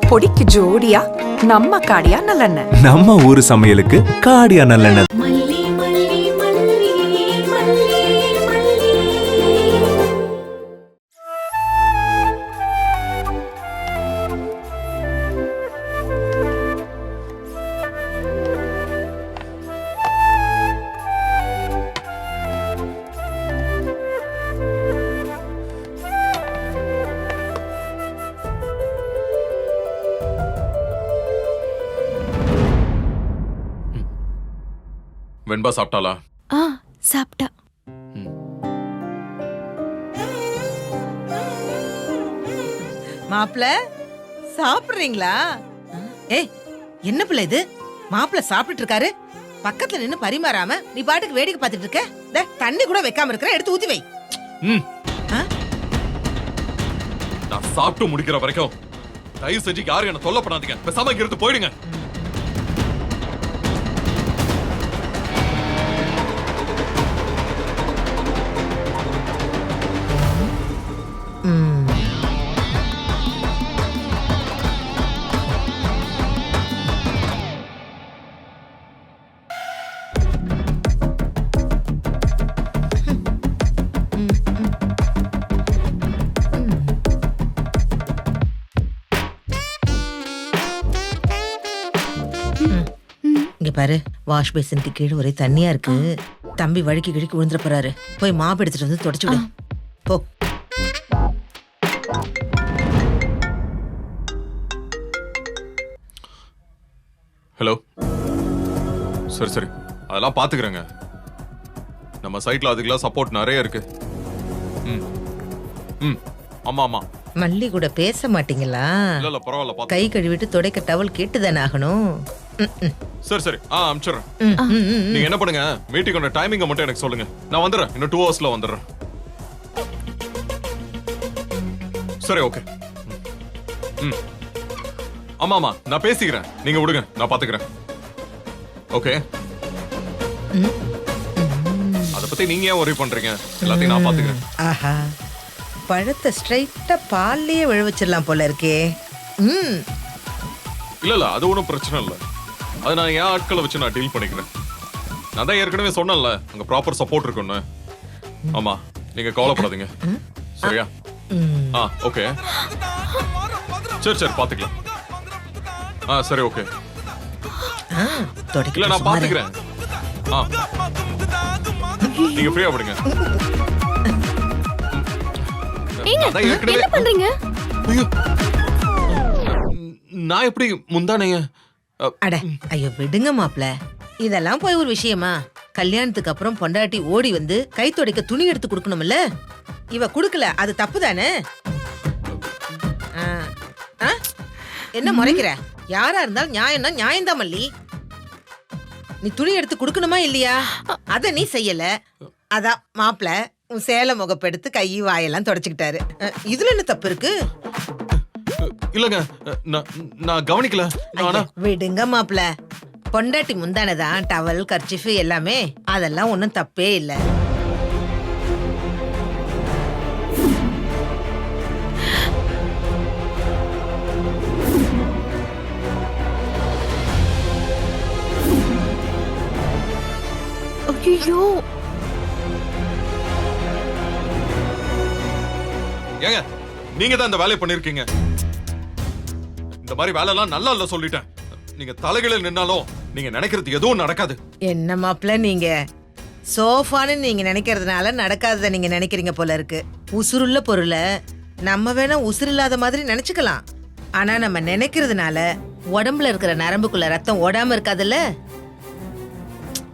பொடிக்கு ஜோடியா நம்ம காடியா நல்லெண்ணெய். நம்ம ஊரு சமையலுக்கு காடியா நல்லெண்ணெய். வெண்பா சாப்பிட்டாளா? சாப்பிட்டா. மாப்பிள சாப்பிடுறீங்களா? ஏய், என்ன பிள்ளை இது? மாப்பிள சாப்பிட்டு இருக்காரு, பக்கத்துல நின்னு பரிமாறாம நீ பாட்டுக்கு வேடிக்கை பார்த்துட்டு இருக்க. தண்ணி கூட வைக்காம இருக்கிற, எடுத்து ஊத்தி வை. நான் சாப்பிட்டு முடிக்கிற வரைக்கும் தயவு செஞ்சு யாரும் என்ன தொல்லை பண்ணாதீங்க. பேசாம இங்க இருந்து போயிடுங்க. இங்க பாரு, வாஷ் பேசினுக்கு கீழே ஒரே தண்ணியா இருக்கு. தம்பி வழுக்கி கிழக்கி விழுந்துற போறாரு. போய் மாப்பு எடுத்துட்டு வந்து தொடச்சு விடு போ. ஹலோ. சரி சரி, அதெல்லாம் பாத்துக்கிறேங்க. நம்ம சைட்ல அதுக்கெல்லாம் சப்போர்ட் நிறைய இருக்கு. ஆமா ஆமா. மல்லி கூட பேச மாட்டீங்களா? இல்ல இல்ல பரவாயில்ல. கை கழுவிட்டு துடைக்க டவல் கேட்டுதானே ஆகணும். சரி சரி, அனுப்பிச்சிடுறேன். நீங்க என்ன பண்ணுங்க, மீட்டிங்கோட டைமிங்க மட்டும் எனக்கு சொல்லுங்க. நான் வந்துடுறேன், இன்னும் 2 ஹவர்ஸ்ல வந்துடுறேன். சரி ஓகே. ஆமா ஆமா, நான் பேசிக்கிறேன். நீங்க விடுங்க, நான் பாத்துக்கிறேன். ஓகே. அத பத்தி நீங்க ஏன் worry பண்றீங்க? எல்லாத்தையும் நான் பாத்துக்கிறேன். ஆஹா, பழத்தை ஸ்ட்ரைட்டா பால்லயே விழ வச்சிடலாம் போல இருக்கே. இல்ல இல்ல, அது ஒன்றும் பிரச்சனை இல்லை. அது நான் என் ஆட்களை வச்சு நான் டீல் பண்ணிக்கிறேன். நான் தான் ஏற்கனவே சொன்னேன்ல, அங்க ப்ராப்பர் சப்போர்ட் இருக்குன்னு. ஆமா, நீங்க கவலைப்படாதீங்க. சரியா? ஓகே. சரி சரி, பாத்துக்கலாம். சரி ஓகே. இல்ல நான் பாத்துக்கிறேன். நீங்க ஃப்ரீயா விடுங்க. என்ன பண்றீங்க? நான் எப்படி முந்தானைய? அட ஐயோ விடுங்க மாப்ள, இதெல்லாம் போய் ஒரு விஷயமா? கல்யாணத்துக்கு அப்புறம் பொண்டாட்டி ஓடி வந்து கை துடைக்க துணி எடுத்து கொடுக்கணும்ல. இவ குடுக்கல, அது தப்பு தானே? என்ன முறைக்கிற? யாரா இருந்தாலும் நியாயம்னா நியாயம்தான் மல்லி. நீ துணி எடுத்து குடுக்கணுமா இல்லையா? அத நீ செய்யல. அதான் மாப்ள உன் சேலை முகப்பெடுத்து கை வாயெல்லாம் தொடச்சுக்கிட்டாரு. இதுல என்ன தப்பு இருக்கு? இல்லங்க, நான் கவனிக்கல. விடுங்க மாப்ள, பொண்டாட்டி முந்தானதான் டவல் கர்ச்சிஃப் எல்லாமே, அதெல்லாம் ஒண்ணும் தப்பே இல்ல. ஐயோ, ஏங்க நீங்க தான் இந்த வேலையை பண்ணிருக்கீங்க. இந்த மாதிரி வேலை எல்லாம் நல்லா இல்ல சொல்லிட்டேன். நீங்க தலைகளில் நின்னாலும் நீங்க நினைக்கிறது எதுவும் நடக்காது. என்ன மாப்ள, நீங்க சோஃபான்னு நீங்க நினைக்கிறதுனால நடக்காதத நீங்க நினைக்கிறீங்க போல இருக்கு. உசுருள்ள பொருளை நம்ம வேணா உசுறு இல்லாத மாதிரி நினைச்சுக்கலாம். ஆனா நம்ம நினைக்கிறதுனால உடம்புல இருக்கிற நரம்புக்குள்ள ரத்தம் ஓடாம இருக்காதுல்ல.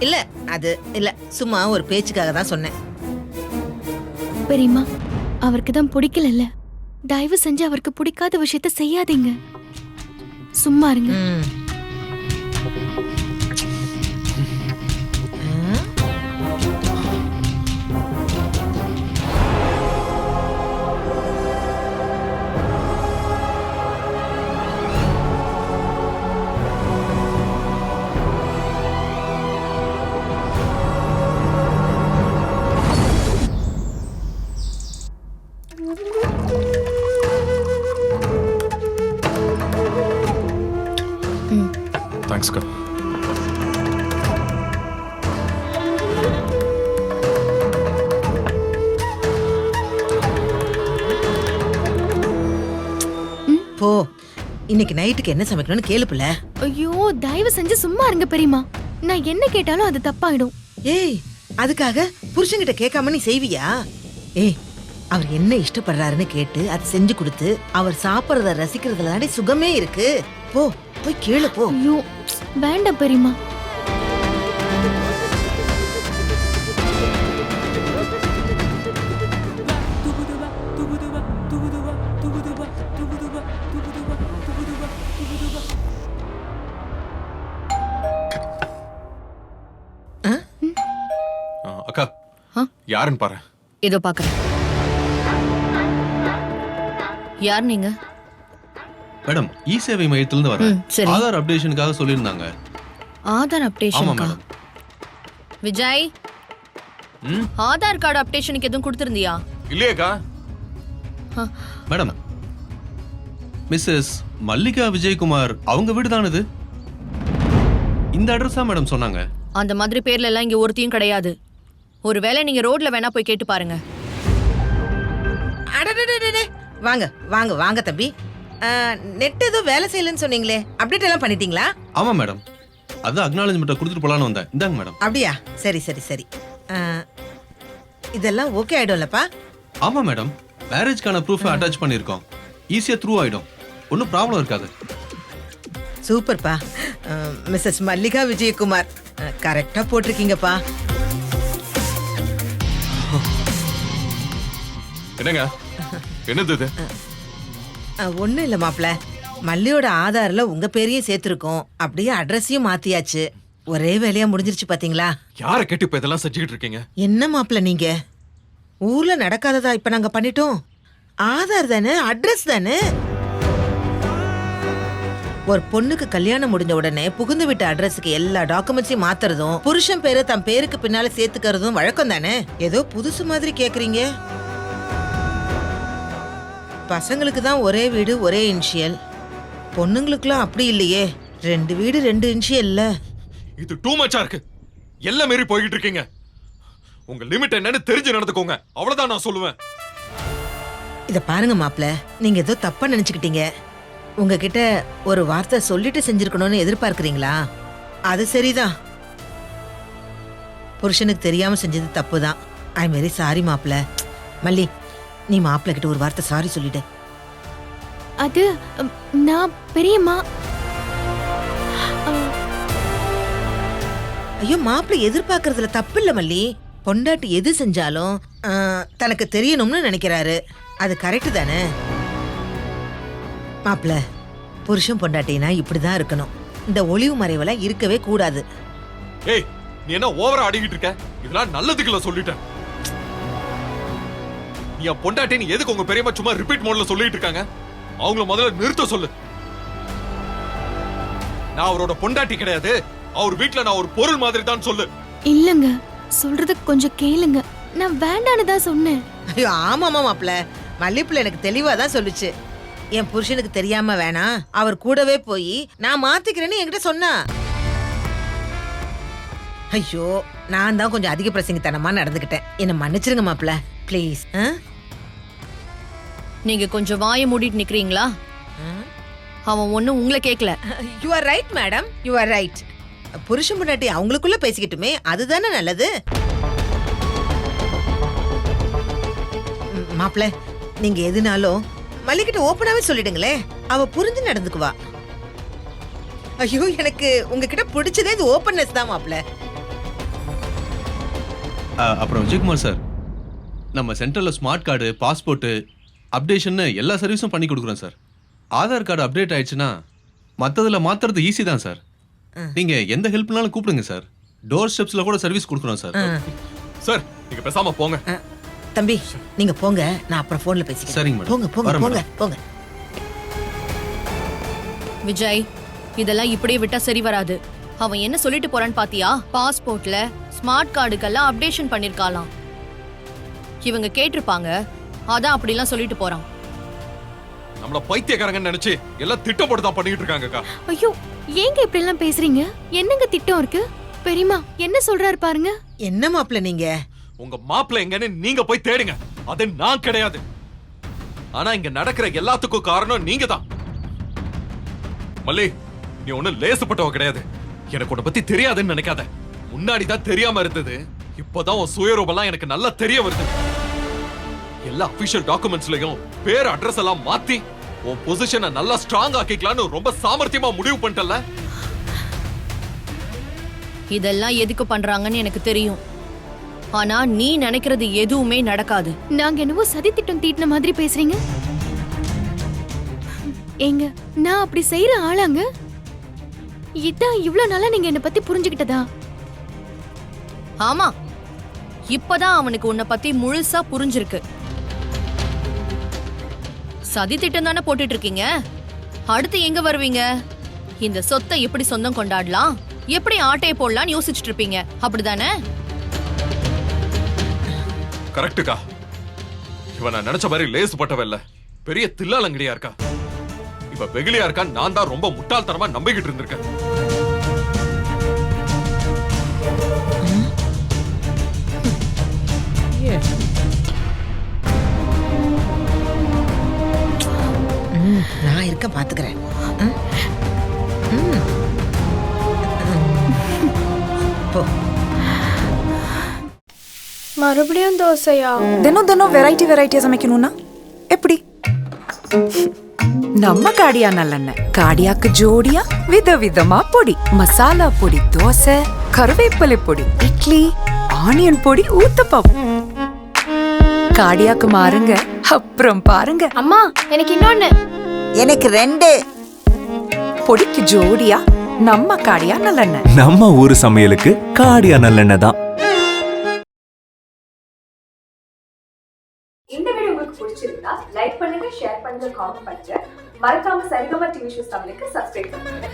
இல்ல அது இல்ல, சும்மா ஒரு பேச்சுக்காக தான் சொன்னேன். பெரியம்மா, அவருக்கு தான் பிடிக்கல. தயவு செஞ்சு அவருக்கு பிடிக்காத விஷயத்த செய்யாதீங்க. சும்மா இருங்க. தேங்க்ஸ்க்கா. போ, இன்னைக்கு நைட்டுக்கு என்ன சமைக்கணும்னு கேளுப்புல. ஐயோ தயவு செஞ்சு சும்மா இருங்க பெரியம்மா. நான் என்ன கேட்டாலும் அது தப்பாயிடும். ஏய், அதுக்காக புருஷன்கிட்ட கேட்காம நீ செய்வியா? ஏய், அவர் என்ன இஷ்டப்படுறாருன்னு கேட்டு அதை செஞ்சு கொடுத்து அவர் சாப்பிட்றத ரசிக்கிறதுல தாண்டி சுகமே இருக்கு. போ, போய் கேளு போ. ஐயோ வேண்டாம் பெரியம்மா. அக்கா, யாருன்னு பாரு. இதோ பாக்குறேன். யார் நீங்க? மேடம், இ சேவை மையத்திலிருந்து வரேன். சரி. ஆதார் அப்டேஷனுக்காக சொல்லியிருந்தாங்க. ஆதார் ஆமா அப்டேஷனுக்கா? மேடம். விஜய், ஆதார் கார்டு அப்டேஷனுக்கு எதுவும் கொடுத்திருந்தியா? இல்லையேக்கா. மேடம், மிஸ்ஸஸ் மல்லிகா விஜயகுமார் அவங்க வீடு தான் இது. இந்த அட்ரஸா மேடம் சொன்னாங்க? அந்த மாதிரி பேர்ல எல்லாம் இங்க ஒருத்தையும் கிடையாது. ஒருவேளை நீங்க ரோட்ல வேணா போய் கேட்டு பாருங்க. அடடடடடே. வாங்க வாங்க வாங்க தம்பி. நெட் ஏதோ வேலை செய்யலன்னு சொன்னீங்களே, அப்டேட் எல்லாம் பண்ணிட்டீங்களா? ஆமா மேடம், அதான் அக்னாலஜ்மெண்ட் கொடுத்துட்டு போலான்னு வந்தேன். இந்தாங்க மேடம். அப்படியா? சரி சரி சரி. இதெல்லாம் ஓகே ஆயிடும்லப்பா? ஆமா மேடம், மேரேஜ்க்கான ப்ரூஃபை அட்டாச் பண்ணியிருக்கோம். ஈஸியா த்ரூ ஆயிடும், ஒன்றும் ப்ராப்ளம் இருக்காது. சூப்பர்ப்பா. மிஸ்ஸஸ் மல்லிகா விஜயகுமார் கரெக்டா போட்டிருக்கீங்கப்பா. என்னங்க, என்னது இது? ஒண்ணும் இல்ல மாப்ள, மல்லியோட ஆதார்ல உங்க பேரையும் சேர்த்திருக்கோம், அப்படியே அட்ரஸையும் மாத்தியாச்சு. ஒரே வேலையா முடிஞ்சிருச்சு பாத்தீங்களா? யாரை கேட்டு இப்ப இதெல்லாம் செஞ்சுக்கிட்டு இருக்கீங்க? என்ன மாப்ள நீங்க, ஊர்ல நடக்காததா இப்ப நாங்க பண்ணிட்டோம். ஆதார் தானே, அட்ரஸ் தானே. ஒரு பொண்ணுக்கு கல்யாணம் முடிஞ்ச உடனே புகுந்து விட்ட அட்ரஸுக்கு எல்லா டாக்குமெண்ட்ஸையும் மாத்துறதும் புருஷன் பேரை தன் பேருக்கு பின்னால சேர்த்துக்கிறதும் வழக்கம் தானே. ஏதோ புதுசு மாதிரி கேக்குறீங்க. பசங்களுக்கு தான் ஒரே வீடு ஒரே இனிஷியல், பொண்ணுங்களுக்குலாம் அப்படி இல்லையே, 2 வீடு 2 இனிஷியல்ல. இது டூ மச்சா இருக்கு. எல்லாம் மீறி போய்கிட்டு இருக்கீங்க. உங்க லிமிட் என்னன்னு தெரிஞ்சு நடந்துக்கோங்க, அவ்வளவுதான் நான் சொல்லுவேன். இத பாருங்க மாப்ள, நீங்க ஏதோ தப்பா நினைச்சுக்கிட்டீங்க. உங்ககிட்ட ஒரு வார்த்தை சொல்லிட்டு செஞ்சிருக்கணும்னு எதிர்பார்க்கறீங்களா? அது சரிதான், புருஷனுக்கு தெரியாம செஞ்சது தப்புதான். ஐ எம் வெரி சாரி மாப்ள. மல்லி, நீ மாப்ள கிட்ட ஒரு வார்த்தை சாரி சொல்லிடு. அது நான் பெரியம்மா. ஐயோ, மாப்ள எதிர்பார்க்கறதுல தப்பு இல்ல மல்லி. பொண்டாட்டி எது செஞ்சாலும் தனக்கு தெரியணும்னு நினைக்கிறாரு, அது கரெக்ட் தானே? மாப்ள, புருஷன் பொண்டாட்டினா இப்படிதான் இருக்கணும். இந்த ஒளிவு மறைவெல்லாம் இருக்கவே கூடாது. ஏய், நீ என்ன ஓவரா ஆடிக்கிட்டு இருக்க? இதெல்லாம் நல்லதுக்குள்ள சொல்லிட்டேன். நீ என் பொண்டாட்டி, நீ எதுக்கு உங்க பெரியம்மா சும்மா ரிப்பீட் மோட்ல சொல்லிட்டு இருக்காங்க? அவங்கள முதல்ல நிறுத்த சொல்லு. நான் அவரோட பொண்டாட்டி கிடையாது, அவர் வீட்ல நான் ஒரு பொருள் மாதிரி தான் சொல்லு. இல்லங்க, சொல்றத கொஞ்சம் கேளுங்க. நான் வேண்டான்னு தான் சொன்னேன். ஐயோ ஆமாமா மாப்ள, மல்லிப்புல எனக்கு தெளிவா தான் சொல்லுச்சு. என் புருஷனுக்கு தெரியாம வேணாம், அவர் கூடவே போய் நான் மாத்திக்கிறேன்னு என்கிட்ட சொன்னா. ஐயோ, நான் தான் கொஞ்சம் அதிக பிரசங்கித்தனமா நடந்துக்கிட்டேன், என்ன மன்னிச்சிருங்க மாப்ள ப்ளீஸ். நீங்க கொஞ்சம் வாயை மூடிட்டு நிக்கிறீங்களா? அவன் ஒண்ணும் உங்களை கேட்கல. You are right madam, you are right. புருஷன் பொண்டாட்டி அவங்களுக்குள்ள பேசிக்கிட்டுமே, அதுதானே நல்லது. மாப்ள, நீங்க எதுனாலும் மல்லிகிட்ட ஓப்பனாவே சொல்லிடுங்களே, அவ புரிஞ்சு நடந்துக்குவா. ஐயோ, எனக்கு உங்ககிட்ட பிடிச்சதே இது ஓப்பன்னஸ் தான் மாப்ள. அப்புறம் விஜயகுமார் சார், நம்ம சென்டர்ல ஸ்மார்ட் கார்டு, பாஸ்போர்ட் அப்டேஷன் எல்லா சர்வீஸும் பண்ணி கொடுக்குறோம் சார். ஆதார் கார்டு அப்டேட் ஆயிடுச்சுன்னா மற்றதுல மாத்துறது ஈஸி தான் சார். நீங்க எந்த ஹெல்ப்னாலும் கூப்பிடுங்க சார். டோர் ஸ்டெப்ஸ்ல கூட சர்வீஸ் கொடுக்குறோம் சார். சார், நீங்க பேசாம போங்க. தம்பி, நீங்க போங்க, நான் அப்புறம் போன்ல பேசிக்கிறேன். சரிங்க மேடம். போங்க போங்க வரேன் போங்க மேடம். போங்க. விஜய், இதெல்லாம் இப்படியே விட்டா சரி வராது. அவன் என்ன சொல்லிட்டு போறான்னு பாத்தியா? பாஸ்போர்ட்ல ஸ்மார்ட் கார்டுக்கெல்லாம் அப்டேஷன் பண்ணிருக்காளாம். இவங்க கேட்டிருப்பாங்க, அதான் அப்படிலாம் சொல்லிட்டு போறான். நம்மள பைத்தியக்காரங்கன்னு நினைச்சு எல்லாம் திட்டம் போட்டு தான் பண்ணிட்டு இருக்காங்கக்கா. ஐயோ ஏங்க இப்படி எல்லாம் பேசுறீங்க? என்னங்க திட்டம் இருக்கு? பெரியமா என்ன சொல்றாரு பாருங்க. என்ன மாப்பிள்ள நீங்க? உங்க மாப்பிள்ள எங்கன்னு நீங்க போய் தேடுங்க. அது நான் கிடையாது. ஆனா இங்க நடக்கிற எல்லாத்துக்கும் காரணம் நீங்க தான். மல்லி, நீ ஒண்ணும் லேசுப்பட்டவ கிடையாது. எனக்கு உன்னை பத்தி தெரியாதுன்னு நினைக்காத. முன்னாடி தான் தெரியாம இருந்தது. இப்பதான் உன் சுயரூபம்லாம் எனக்கு நல்லா தெரிய வருது. எல்லா அபிஷியல் டாக்குமெண்ட்ஸ்லயும் பேர் அட்ரஸ் எல்லாம் மாத்தி உன் பொசிஷனை நல்லா ஸ்ட்ராங் ஆக்கிக்கலாம்னு ரொம்ப சாமர்த்தியமா முடிவு பண்ணிட்டல. இதெல்லாம் எதுக்கு பண்றாங்கன்னு எனக்கு தெரியும். ஆனா நீ நினைக்கிறது எதுவுமே நடக்காது. நாங்க என்னவோ சதி திட்டம் தீட்டின மாதிரி பேசுறீங்க. ஏங்க நான் அப்படி செய்யற ஆளாங்க? இதான் இவ்ளோ நாளா நீங்க என்ன பத்தி புரிஞ்சுக்கிட்டதா? ஆமா, இப்பதான் அவனுக்கு உன்னை பத்தி முழுசா புரிஞ்சிருக்கு. சதி திட்டம் தானே போட்டுட்டு இருக்கீங்க. அடுத்து எங்க வருவீங்க? இந்த சொத்தை எப்படி சொந்தம் கொண்டாடலாம், எப்படி ஆட்டையை போடலாம்னு யோசிச்சுட்டு இருப்பீங்க, அப்படிதானே? கரெக்டுக்கா. இவன் நான் நினைச்ச மாதிரி லேசுப்பட்டவ இல்ல, பெரிய தில்லாலங்கடியா இருக்கா. இவ வெகுளியா இருக்கா. நான் தான் ரொம்ப முட்டாள்தனமா நம்பிக்கிட்டு இருந்திருக்கேன். நான் இருக்க பாத்துக்கிறேன். போ. மறுபடியும் தோசையா? தினம் தினம் வெரைட்டியா சமைக்கணும்னா எப்படி? நம்ம காடியா நல்லெண்ணெய். காடியாக்கு ஜோடியா விதவிதமா பொடி. மசாலா பொடி, தோசை, கருவேப்பிலை பொடி, இட்லி, ஆனியன் பொடி, ஊத்தப்பம். காடியாக்கு மாறுங்க, அப்புறம் பாருங்க. அம்மா எனக்கு இன்னொன்னு. எனக்கு 2. பொடிக்கு ஜோடியா நம்ம காடியா நல்லெண்ணெய். நம்ம ஊரு சமையலுக்கு காடியா நல்லெண்ணெய் தான். இந்த வீடியோ உங்களுக்கு பிடிச்சிருந்தா லைக் பண்ணுங்க, ஷேர் பண்ணுங்க, காமெண்ட் பண்ணுங்க. மறக்காம சரிகமா டிவி ஷோஸ் தமிழுக்கு சப்ஸ்கிரைப் பண்ணுங்க.